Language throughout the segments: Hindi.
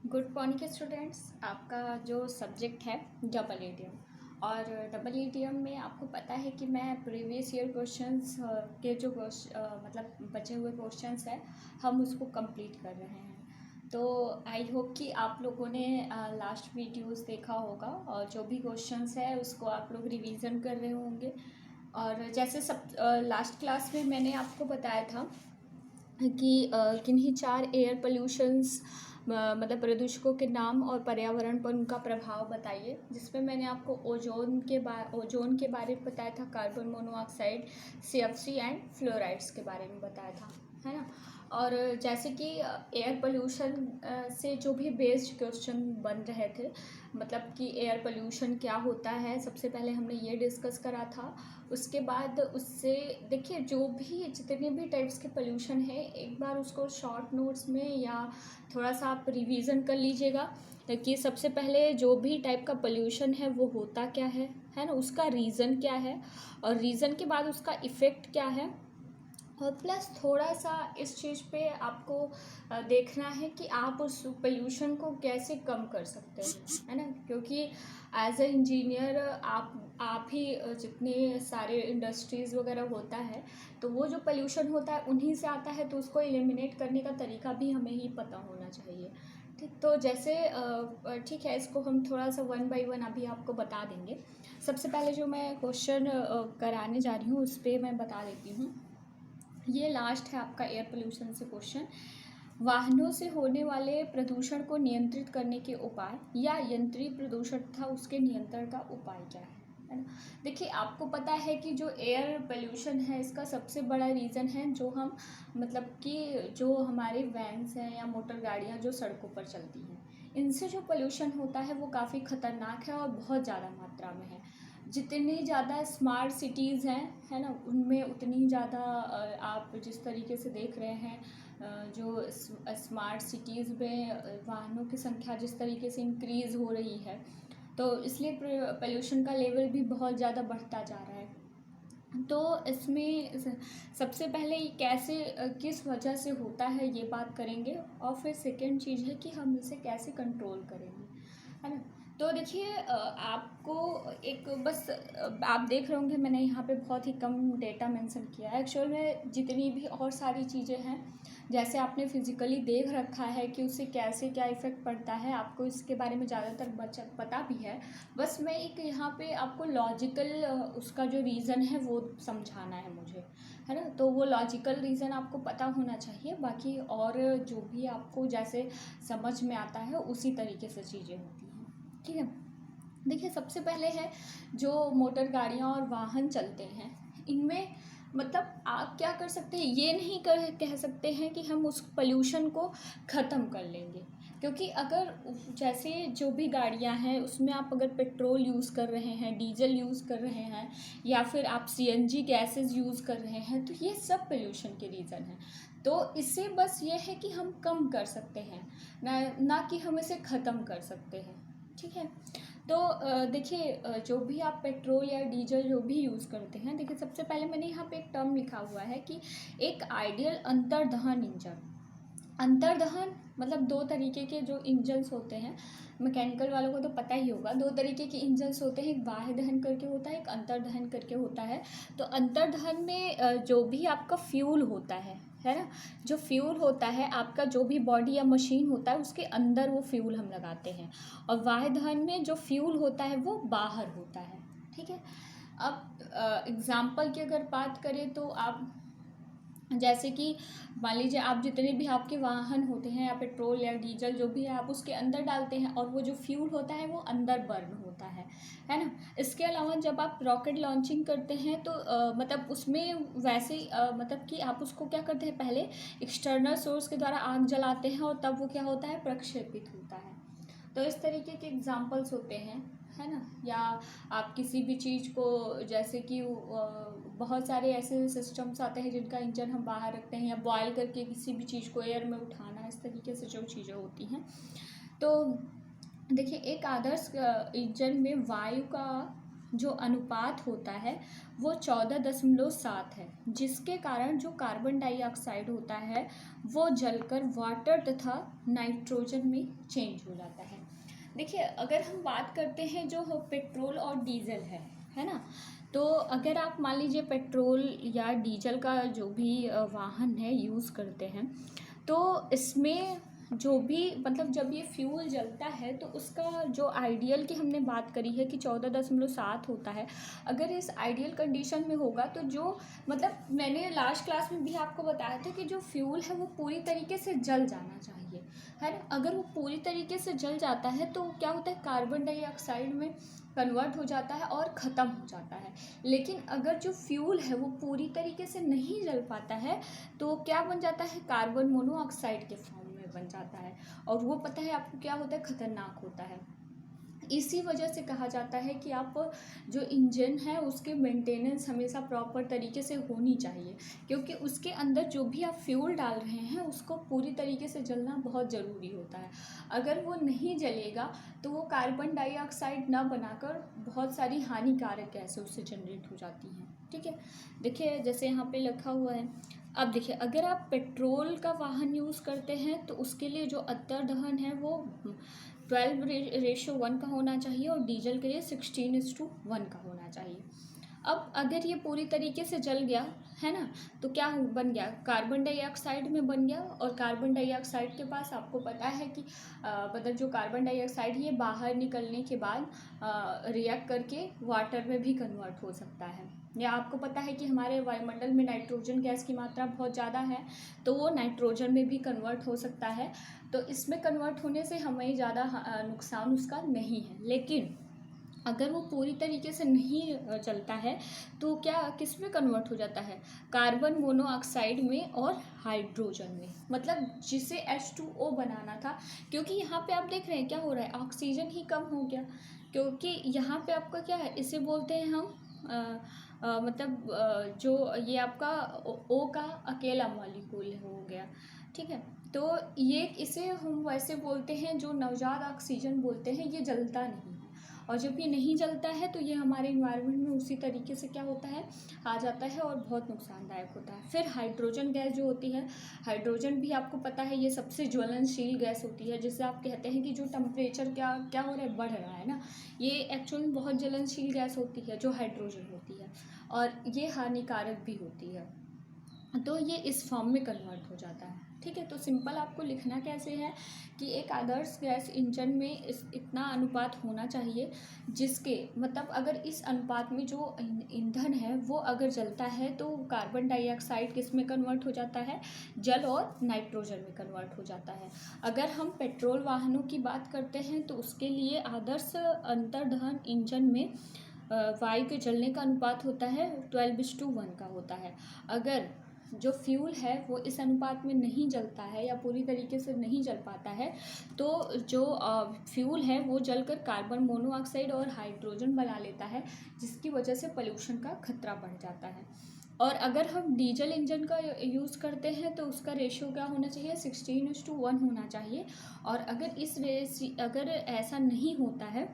Good morning students. आपका जो सब्जेक्ट है डबल ईडीएम, और डबल ईडीएम में आपको पता है कि मैं प्रीवियस ईयर क्वेश्चंस के जो मतलब बचे हुए क्वेश्चंस हैं हम उसको कंप्लीट कर रहे हैं। तो आई होप कि आप लोगों ने लास्ट वीडियोस देखा होगा और जो भी क्वेश्चंस है उसको आप लोग रिवीजन कर रहे होंगे। और जैसे सब लास्ट क्लास में मैंने आपको बताया था कि किन्हीं 4 एयर पोल्यूशंस मतलब प्रदूषकों के नाम और पर्यावरण पर उनका प्रभाव बताइए, जिसमें मैंने आपको ओजोन के बारे में बताया था, carbon monoxide, CFC and fluorides के बारे में बताया था, है ना। और जैसे कि एयर पोल्यूशन से जो भी बेस्ड क्वेश्चन बन रहे थे, मतलब कि एयर पोल्यूशन क्या होता है, सबसे पहले हमने ये डिस्कस करा था। उसके बाद उससे देखिए जो भी जितने भी टाइप्स के पोल्यूशन है एक बार उसको शॉर्ट नोट्स में या थोड़ा सा आप रिवीजन कर लीजिएगा कि सबसे पहले जो भी टाइप का पोल्यूशन है वो होता क्या है ना, उसका रीज़न क्या है और रीज़न के बाद उसका इफ़ेक्ट क्या है, और प्लस थोड़ा सा इस चीज़ पे आपको देखना है कि आप उस पोल्यूशन को कैसे कम कर सकते हैं, है ना। क्योंकि एज ए इंजीनियर आप ही जितने सारे इंडस्ट्रीज़ वगैरह होता है तो वो जो पोल्यूशन होता है उन्हीं से आता है, तो उसको एलिमिनेट करने का तरीका भी हमें ही पता होना चाहिए। ठीक, तो जैसे ठीक है, इसको हम थोड़ा सा वन बाय वन अभी आपको बता देंगे। सबसे पहले जो मैं क्वेश्चन कराने जा रही हूँ उस पर मैं बता देती हूँ। ये लास्ट है आपका एयर पोल्यूशन से क्वेश्चन। वाहनों से होने वाले प्रदूषण को नियंत्रित करने के उपाय या यंत्रीय प्रदूषण तथा उसके नियंत्रण का उपाय क्या है ना। देखिए आपको पता है कि जो एयर पोल्यूशन है इसका सबसे बड़ा रीज़न है जो हम मतलब कि जो हमारे वैन्स हैं या मोटर गाड़ियाँ जो सड़कों पर चलती हैं, इनसे जो पोल्यूशन होता है वो काफ़ी ख़तरनाक है और बहुत ज़्यादा मात्रा में है। जितनी ज़्यादा स्मार्ट सिटीज़ हैं, है ना, उनमें उतनी ज़्यादा आप जिस तरीके से देख रहे हैं जो स्मार्ट सिटीज़ में वाहनों की संख्या जिस तरीके से इंक्रीज़ हो रही है, तो इसलिए पोल्यूशन का लेवल भी बहुत ज़्यादा बढ़ता जा रहा है। तो इसमें सबसे पहले ये कैसे किस वजह से होता है ये बात करेंगे, और फिर सेकेंड चीज़ है कि हम इसे कैसे कंट्रोल करेंगे, है ना। तो देखिए आपको एक बस आप देख रहे होंगे मैंने यहाँ पे बहुत ही कम डेटा मेंशन किया है। एक्चुअल में जितनी भी और सारी चीज़ें हैं जैसे आपने फिज़िकली देख रखा है कि उससे कैसे क्या इफ़ेक्ट पड़ता है, आपको इसके बारे में ज़्यादातर पता भी है। बस मैं एक यहाँ पे आपको लॉजिकल उसका जो रीज़न है वो समझाना है मुझे, है ना। तो वो लॉजिकल रीज़न आपको पता होना चाहिए, बाकी और जो भी आपको जैसे समझ में आता है उसी तरीके से चीज़ें होती हैं, ठीक है। देखिए सबसे पहले है जो मोटर गाड़ियाँ और वाहन चलते हैं, इनमें मतलब आप क्या कर सकते हैं, ये नहीं कह सकते हैं कि हम उस पोल्यूशन को ख़त्म कर लेंगे। क्योंकि अगर जैसे जो भी गाड़ियां हैं उसमें आप अगर पेट्रोल यूज़ कर रहे हैं, डीजल यूज़ कर रहे हैं, या फिर आप सीएनजी गैसेस यूज़ कर रहे हैं, तो ये सब पोल्यूशन के रीज़न हैं। तो इससे बस ये है कि हम कम कर सकते हैं ना कि हम इसे ख़त्म कर सकते हैं, ठीक है। तो देखिए जो भी आप पेट्रोल या डीजल जो भी यूज़ करते हैं, देखिए सबसे पहले मैंने यहाँ पे एक टर्म लिखा हुआ है कि एक आइडियल अंतर्दहन इंजन। अंतर्दहन मतलब 2 तरीके के जो इंजन्स होते हैं, मैकेनिकल वालों को तो पता ही होगा, 2 तरीके के इंजन्स होते हैं, एक बाह्य दहन करके होता है, एक अंतर्दहन करके होता है। तो अंतर्दहन में जो भी आपका फ्यूल होता है ना, जो फ्यूल होता है आपका जो भी बॉडी या मशीन होता है उसके अंदर वो फ्यूल हम लगाते हैं, और बाह्य दहन में जो फ्यूल होता है वो बाहर होता है, ठीक है। अब एग्ज़ाम्पल की अगर बात करें तो आप जैसे कि मान लीजिए आप जितने भी आपके वाहन होते हैं या पेट्रोल या डीजल जो भी है आप उसके अंदर डालते हैं, और वो जो फ्यूल होता है वो अंदर बर्न होता है ना। इसके अलावा जब आप रॉकेट लॉन्चिंग करते हैं तो मतलब उसमें वैसे मतलब कि आप उसको क्या करते हैं, पहले एक्सटर्नल सोर्स के द्वारा आग जलाते हैं और तब वो क्या होता है, प्रक्षेपित होता है। तो इस तरीके के एग्जाम्पल्स होते हैं, है ना। या आप किसी भी चीज़ को जैसे कि बहुत सारे ऐसे सिस्टम्स आते हैं जिनका इंजन हम बाहर रखते हैं, या बॉयल करके किसी भी चीज़ को एयर में उठाना, इस तरीके से जो चीज़ें होती हैं। तो देखिए एक आदर्श इंजन में वायु का जो अनुपात होता है वो 14.7 है, जिसके कारण जो कार्बन डाइऑक्साइड होता है वो जलकर वाटर तथा नाइट्रोजन में चेंज हो जाता है। देखिए, अगर हम बात करते हैं जो पेट्रोल और डीजल है ना, तो अगर आप मान लीजिए पेट्रोल या डीजल का जो भी वाहन है यूज़ करते हैं, तो इसमें जो भी मतलब जब ये फ्यूल जलता है तो उसका जो आइडियल की हमने बात करी है कि 14.7 होता है, अगर इस आइडियल कंडीशन में होगा तो जो मतलब मैंने लास्ट क्लास में भी आपको बताया था कि जो फ्यूल है वो पूरी तरीके से जल जाना चाहिए, है ना। अगर वो पूरी तरीके से जल जाता है तो क्या होता है, कार्बन डाइऑक्साइड में कन्वर्ट हो जाता है और ख़त्म हो जाता है। लेकिन अगर जो फ्यूल है वो पूरी तरीके से नहीं जल पाता है तो क्या बन जाता है, कार्बन मोनोऑक्साइड के फॉर्म में बन जाता है, और वो पता है आपको क्या होता है, खतरनाक होता है। इसी वजह से कहा जाता है कि आप जो इंजन है उसके मेंटेनेंस हमेशा प्रॉपर तरीके से होनी चाहिए, क्योंकि उसके अंदर जो भी आप फ्यूल डाल रहे हैं उसको पूरी तरीके से जलना बहुत ज़रूरी होता है। अगर वो नहीं जलेगा तो वो कार्बन डाइऑक्साइड ना बनाकर बहुत सारी हानिकारक गैसें उससे जनरेट हो जाती हैं। ठीक है, देखिए जैसे यहाँ पे लिखा हुआ है। अब देखिए, अगर आप पेट्रोल का वाहन यूज़ करते हैं तो उसके लिए जो अत्तर दहन है वो 12:1 का होना चाहिए, और डीजल के लिए 16:1 का होना चाहिए। अब अगर ये पूरी तरीके से जल गया है ना, तो क्या बन गया, कार्बन डाइऑक्साइड में बन गया, और कार्बन डाइऑक्साइड के पास आपको पता है कि मतलब जो कार्बन डाइऑक्साइड ये बाहर निकलने के बाद रिएक्ट करके वाटर में भी कन्वर्ट हो सकता है। या आपको पता है कि हमारे वायुमंडल में नाइट्रोजन गैस की मात्रा बहुत ज़्यादा है, तो वो नाइट्रोजन में भी कन्वर्ट हो सकता है। तो इसमें कन्वर्ट होने से हमें ज़्यादा नुकसान उसका नहीं है। लेकिन अगर वो पूरी तरीके से नहीं चलता है तो क्या किस में कन्वर्ट हो जाता है, कार्बन मोनोऑक्साइड में और हाइड्रोजन में, मतलब जिसे H2O बनाना था। क्योंकि यहाँ पे आप देख रहे हैं क्या हो रहा है, ऑक्सीजन ही कम हो गया, क्योंकि यहाँ पे आपका क्या है, इसे बोलते हैं हम मतलब जो ये आपका ओ का अकेला मॉलिक्यूल हो गया। ठीक है, तो ये इसे हम वैसे बोलते हैं जो नवजात ऑक्सीजन बोलते हैं, ये जलता नहीं है, और जब ये नहीं जलता है तो ये हमारे इन्वायरमेंट में उसी तरीके से क्या होता है, आ जाता है और बहुत नुकसानदायक होता है। फिर हाइड्रोजन गैस जो होती है, हाइड्रोजन भी आपको पता है ये सबसे ज्वलनशील गैस होती है, जिससे आप कहते हैं कि जो टेम्परेचर क्या क्या हो रहा है, बढ़ रहा है ना, ये एक्चुअल में बहुत ज्वलनशील गैस होती है जो हाइड्रोजन होती है, और ये हानिकारक भी होती है। तो ये इस फॉर्म में कन्वर्ट हो जाता है। ठीक है, तो सिंपल आपको लिखना कैसे है कि एक आदर्श गैस इंजन में इतना अनुपात होना चाहिए जिसके मतलब अगर इस अनुपात में जो ईंधन है वो अगर जलता है तो कार्बन डाइऑक्साइड किस में कन्वर्ट हो जाता है, जल और नाइट्रोजन में कन्वर्ट हो जाता है। अगर हम पेट्रोल वाहनों की बात करते हैं तो उसके लिए आदर्श अंतर्दहन इंजन में वायु के जलने का अनुपात होता है 12:1 का होता है। अगर जो फ्यूल है वो इस अनुपात में नहीं जलता है या पूरी तरीके से नहीं जल पाता है तो जो फ्यूल है वो जलकर कार्बन मोनोऑक्साइड और हाइड्रोजन बना लेता है, जिसकी वजह से पोल्यूशन का खतरा बढ़ जाता है। और अगर हम डीजल इंजन का यूज़ करते हैं तो उसका रेशियो क्या होना चाहिए, 16:1 होना चाहिए। और अगर ऐसा नहीं होता है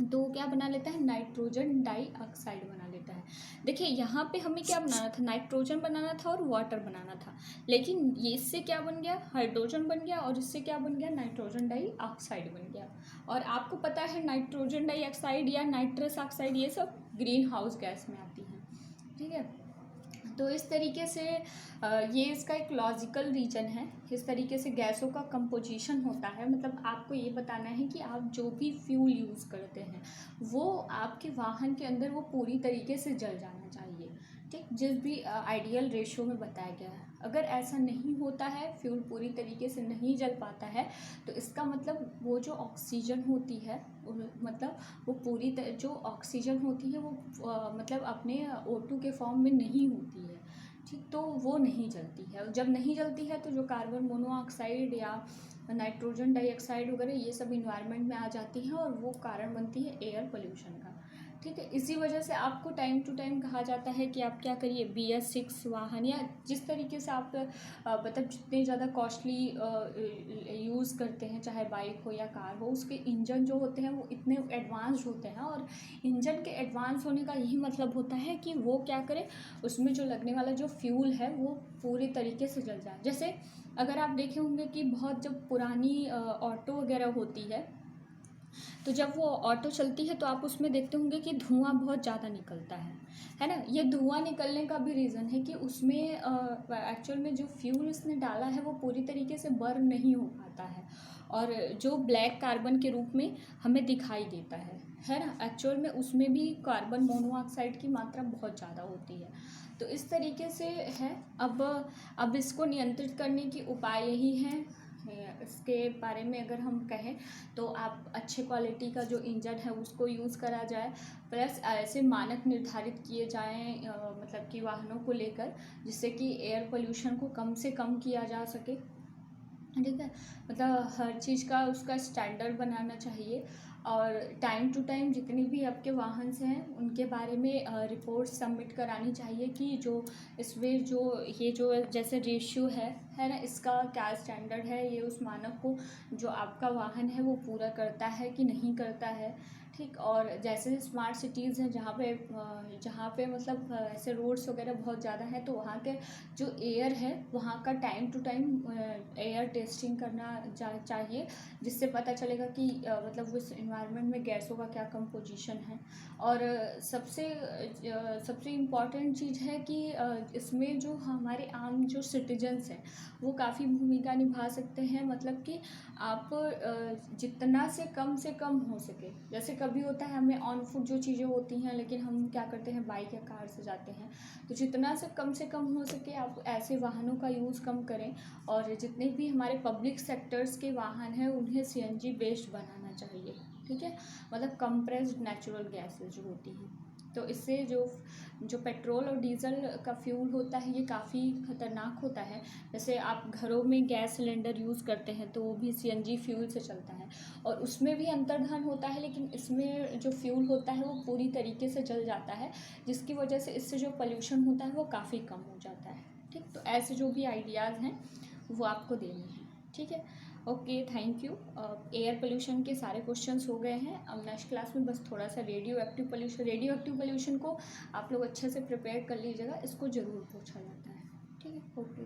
तो क्या बना लेता है, नाइट्रोजन डाइऑक्साइड बना लेता है। देखिए यहाँ पे हमें क्या बनाना था, नाइट्रोजन बनाना था और वाटर बनाना था, लेकिन ये इससे क्या बन गया, हाइड्रोजन बन गया, और इससे क्या बन गया, नाइट्रोजन डाइऑक्साइड बन गया। और आपको पता है नाइट्रोजन डाइऑक्साइड या नाइट्रस ऑक्साइड ये सब ग्रीन हाउस गैस में आती हैं। ठीक है, तो इस तरीके से ये इसका एक लॉजिकल रीजन है, इस तरीके से गैसों का कंपोजिशन होता है। मतलब आपको ये बताना है कि आप जो भी फ्यूल यूज़ करते हैं वो आपके वाहन के अंदर वो पूरी तरीके से जल जाना चाहिए। ठीक, जिस भी आइडियल रेशियो में बताया गया है। अगर ऐसा नहीं होता है, फ्यूल पूरी तरीके से नहीं जल पाता है, तो इसका मतलब वो जो ऑक्सीजन होती है मतलब वो जो ऑक्सीजन होती है वो मतलब अपने O2 के फॉर्म में नहीं होती है। ठीक, तो वो नहीं जलती है। जब नहीं जलती है तो जो कार्बन मोनोऑक्साइड या नाइट्रोजन डाइऑक्साइड वगैरह ये सब इन्वायरमेंट में आ जाती हैं और वो कारण बनती है एयर पोल्यूशन का। ठीक है, इसी वजह से आपको टाइम टू टाइम कहा जाता है कि आप क्या करिए, BS6 वाहन या जिस तरीके से आप मतलब जितने ज़्यादा कॉस्टली यूज़ करते हैं, चाहे बाइक हो या कार हो, उसके इंजन जो होते हैं वो इतने एडवांस्ड होते हैं। और इंजन के एडवांस होने का यही मतलब होता है कि वो क्या करे, उसमें जो लगने वाला जो फ्यूल है वो पूरी तरीके से जल जाए। जैसे अगर आप देखे होंगे कि बहुत जब पुरानी ऑटो वगैरह होती है, तो जब वो ऑटो चलती है तो आप उसमें देखते होंगे कि धुआं बहुत ज़्यादा निकलता है ना। ये धुआं निकलने का भी रीज़न है कि उसमें एक्चुअल में जो फ्यूल उसने डाला है वो पूरी तरीके से बर्न नहीं हो पाता है, और जो ब्लैक कार्बन के रूप में हमें दिखाई देता है ना। एक्चुअल में उसमें भी कार्बन मोनोऑक्साइड की मात्रा बहुत ज़्यादा होती है। तो इस तरीके से है। अब इसको नियंत्रित करने की उपाय यही हैं। इसके बारे में अगर हम कहें तो आप अच्छे क्वालिटी का जो इंजन है उसको यूज़ करा जाए, प्लस ऐसे मानक निर्धारित किए जाएं मतलब कि वाहनों को लेकर, जिससे कि एयर पोल्यूशन को कम से कम किया जा सके। ठीक है, मतलब हर चीज़ का उसका स्टैंडर्ड बनाना चाहिए। और टाइम टू टाइम जितनी भी आपके वाहन हैं उनके बारे में रिपोर्ट सबमिट करानी चाहिए कि जो इसमें जो ये जो जैसे रेशियो है ना, इसका क्या स्टैंडर्ड है, ये उस मानक को जो आपका वाहन है वो पूरा करता है कि नहीं करता है। ठीक, और जैसे स्मार्ट सिटीज़ हैं जहाँ पे मतलब ऐसे रोड्स वगैरह बहुत ज़्यादा हैं, तो वहाँ के जो एयर है वहाँ का time to time air testing करना चाहिए, जिससे पता चलेगा कि मतलब उस इन्वायरमेंट में गैसों का क्या कंपोजिशन है। और सबसे इम्पॉर्टेंट चीज़ है कि इसमें जो हमारे आम जो सिटीजन्स हैं वो काफ़ी भूमिका निभा सकते हैं। मतलब कि आप जितना से कम हो सके, जैसे कभी होता है हमें ऑन फुट जो चीज़ें होती हैं, लेकिन हम क्या करते हैं बाइक या कार से जाते हैं, तो जितना से कम हो सके आप ऐसे वाहनों का यूज़ कम करें। और जितने भी हमारे पब्लिक सेक्टर्स के वाहन हैं उन्हें सीएनजी बेस्ड बनाना चाहिए। ठीक है, मतलब कंप्रेस्ड नेचुरल गैसेज जो होती हैं, तो इससे जो पेट्रोल और डीजल का फ्यूल होता है ये काफ़ी ख़तरनाक होता है। जैसे आप घरों में गैस सिलेंडर यूज़ करते हैं तो वो भी सीएनजी फ्यूल से चलता है, और उसमें भी अंतर्दहन होता है, लेकिन इसमें जो फ्यूल होता है वो पूरी तरीके से जल जाता है, जिसकी वजह से इससे जो पोल्यूशन होता है वो काफ़ी कम हो जाता है। ठीक, तो ऐसे जो भी आइडियाज़ हैं वो आपको देने हैं। ठीक है, okay, thank you. Air pollution के सारे क्वेश्चंस हो गए हैं। अब नेक्स्ट क्लास में बस थोड़ा सा रेडियो एक्टिव पोल्यूशन को आप लोग अच्छे से प्रिपेयर कर लीजिएगा, इसको ज़रूर पूछा जाता है। ठीक है, ओके।